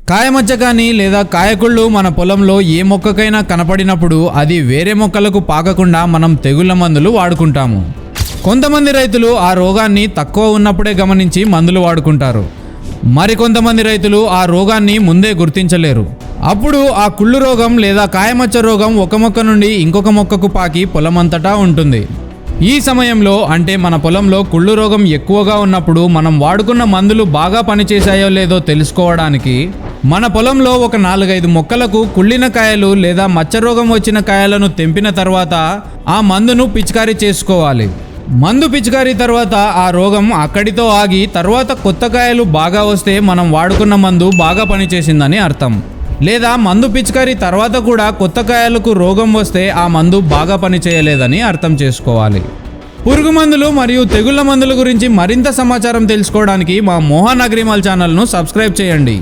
కాయమచ్చ కానీ లేదా కాయకుళ్ళు మన పొలంలో ఏ మొక్కకైనా కనపడినప్పుడు అది వేరే మొక్కలకు పాకకుండా మనం తెగుళ్ళ మందులు వాడుకుంటాము. కొంతమంది రైతులు ఆ రోగాన్ని తక్కువ ఉన్నప్పుడే గమనించి మందులు వాడుకుంటారు. మరికొంతమంది రైతులు ఆ రోగాన్ని ముందే గుర్తించలేరు. అప్పుడు ఆ కుళ్ళు రోగం లేదా కాయమచ్చ రోగం ఒక మొక్క నుండి ఇంకొక మొక్కకు పాకి పొలమంతటా ఉంటుంది. ఈ సమయంలో అంటే మన పొలంలో కుళ్ళు రోగం ఎక్కువగా ఉన్నప్పుడు మనం వాడుకున్న మందులు బాగా పనిచేశాయో లేదో తెలుసుకోవడానికి మన పొలంలో ఒక 4-5 మొక్కలకు కుళ్ళిన కాయలు లేదా మచ్చ రోగం వచ్చిన కాయలను తెంపిన తర్వాత ఆ మందును పిచికారీ చేసుకోవాలి. మందు పిచికారీ తర్వాత ఆ రోగం అక్కడితో ఆగి తర్వాత కొత్త కాయలు బాగా వస్తే మనం వాడుకున్న మందు బాగా పనిచేసిందని అర్థం. లేదా మందు పిచికారీ తర్వాత కూడా కొత్త కాయలకు రోగం వస్తే ఆ మందు బాగా పనిచేయలేదని అర్థం చేసుకోవాలి. పురుగు మందులు మరియు తెగుళ్ళ మందుల గురించి మరింత సమాచారం తెలుసుకోవడానికి మా మోహన్ అగ్రిమాల్ ఛానల్ను సబ్స్క్రైబ్ చేయండి.